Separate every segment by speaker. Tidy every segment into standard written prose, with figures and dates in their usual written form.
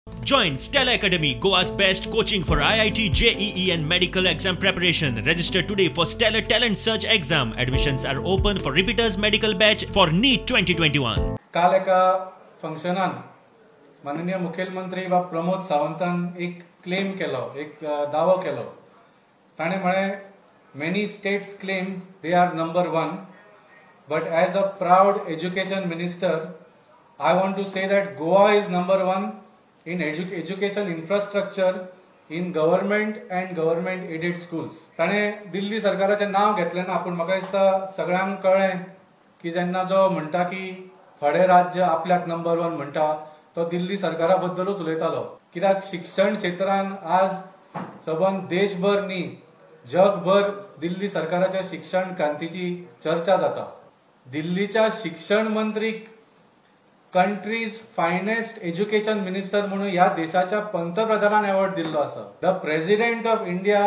Speaker 1: Join Stella Academy, Goa's best coaching for IIT, JEE and medical exam preparation. Register today for Stellar Talent Search exam. Admissions are open for repeaters medical batch for NEET 2021.
Speaker 2: काल एका फंक्शनान माननीय मुख्यमंत्री बाब प्रमोद सावंतान एक claim केलो, एक दावो केलो. ताणे म्हळे many states claim they are number one, but as a proud education minister, I want to say that Goa is number one in education infrastructure in government and government aided schools. ताणे दिल्ली सरकाराचे नाव घेतले ना, पण म्हाका दिसता सगळ्यांक कळ्ळें की जेन्ना जो म्हणटा की थोडे राज्य आपल्याक नंबर वन म्हणटा तो दिल्ली सरकारा बद्दलूच उलयतालो. कित्याक शिक्षण क्षेत्रान आज सबंद देशभर न्ही जगभर दिल्ली सरकाराच्या शिक्षण क्रांतीची चर्चा जाता. दिल्लीच्या शिक्षण मंत्रीक कंट्रीज फायनेस्ट एज्युकेशन मिनिस्टर म्हणून ह्या देशाच्या पंतप्रधानान अवॉर्ड दिल्लो आसा. The president of India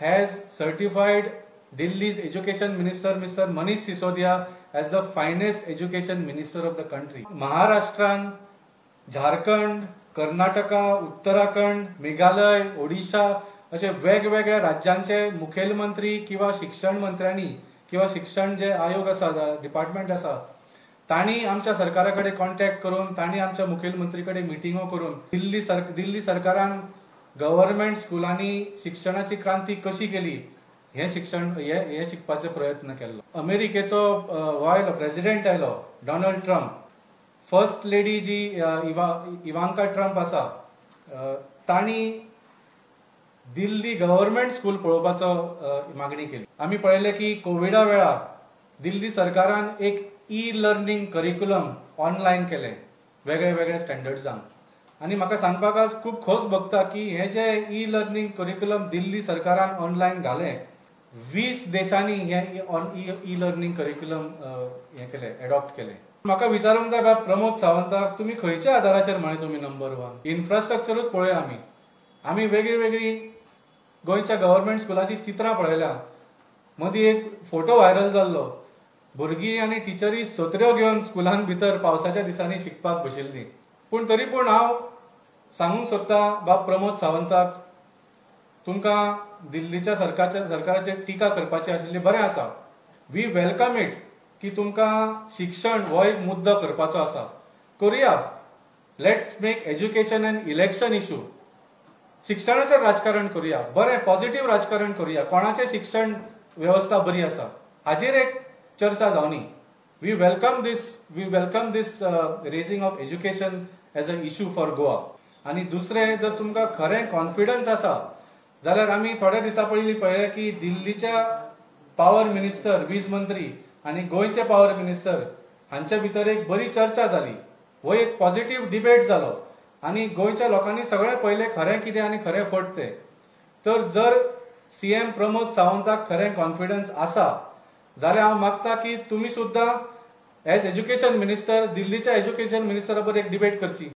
Speaker 2: has certified Delhi's education minister mister Manish Sisodia as the finest education minister of the country. महाराष्ट्रान, झारखंड, कर्नाटका, उत्तराखंड, मेघालय, ओडिशा असे वेगवेगळ्या राज्यांचे मुखेलमंत्री किंवा शिक्षण मंत्र्यांनी किंवा शिक्षण जे आयोग आसा, डिपार्टमेंट आसा, तांणी आमच्या सरकाराकडे कॉन्टॅक्ट करून तांणी आमच्या मुखेलमंत्रीकडे मिटिंगो करून दिल्ली सरकारान गव्हर्नमेंट स्कुलांनी शिक्षणाची क्रांती कशी केली हे शिकपाचे प्रयत्न केलो. अमेरिकेचो हो आयलो प्रेसिडेंट आयलो डोनाल्ड ट्रम्प, फर्स्ट लेडी जी इवांका ट्रम्प आसा, तांणी दिल्ली गव्हर्नमेंट स्कूल पळोवपाचो मागणी केली. आमी पळयले की कोविडा वेळार दिल्ली सरकारान एक ई लर्निंग करिक्युलम ऑनलायन केले वेगळे वेगळे स्टँडर्ड्सांक. आणि म्हाका सांगपाक आज खूब खोस भोगता की हे जे ई लर्निंग करिक्युलम दिल्ली सरकारान ऑनलायन घाले 20 देशांनी हे ई लर्निंग करिक्युलम हे केले, एडॉप्ट केले. म्हाका विचारूंक जाय प्रमोद सावंताक, तुम्ही खंयच्या आधाराचेर म्हणे तुम्ही नंबर वन? इन्फ्रास्ट्रक्चरूच पळया आमी वेगळी वेगळी गोंयच्या गव्हर्नमेंट स्कुलांची चित्रां पळयल्या. मदीं एक फोटो व्हायरल जाल्लो, भुरगीं आनी टिचरी सत्र्यो घेवन स्कुलान भितर पावसाच्या दिसांनी शिकपाक बशिल्लीं. पूण तरी पूण हांव सांगूंक सोदता बाब प्रमोद सावंताक, तुमकां दिल्लीच्या सरकाराचेर टिका करपाची आशिल्ली बरें आसा. वी वेलकम इट की तुमकां शिक्षण हो एक मुद्दो करपाचो आसा. करुया, let's make education and election issue. शिक्षणाचेर राजकारण करुया, बरें पॉझिटिव्ह राजकारण करुया. कोणाचें शिक्षण व्यवस्था बरी आसा हाजेर एक चर्चा जावनी. We welcome this raising of education as a issue for Goa. आणि दुसरें, जर तुमकां खरें कॉन्फिडन्स आसा जाल्यार आमी थोड्या दिसा पयलीं पळयलें की दिल्लीच्या पावर मिनिस्टर, वीज मंत्री आनी गोंयचे पावर मिनिस्टर हांचे भितर एक बरी चर्चा जाली. हो एक पॉझिटिव्ह डिबेट जालो आनी गोंयच्या लोकांनी सगळें पळयलें खरें कितें आनी खरें फट तें. तर जर सीएम प्रमोद सावंताक खरें कॉन्फिडन्स आसा जाल्यार हांव मागता की तुमी सुद्दां एज एज्युकेशन मिनिस्टर दिल्लीच्या एज्युकेशन मिनिस्टरा बरोबर एक डिबेट करची.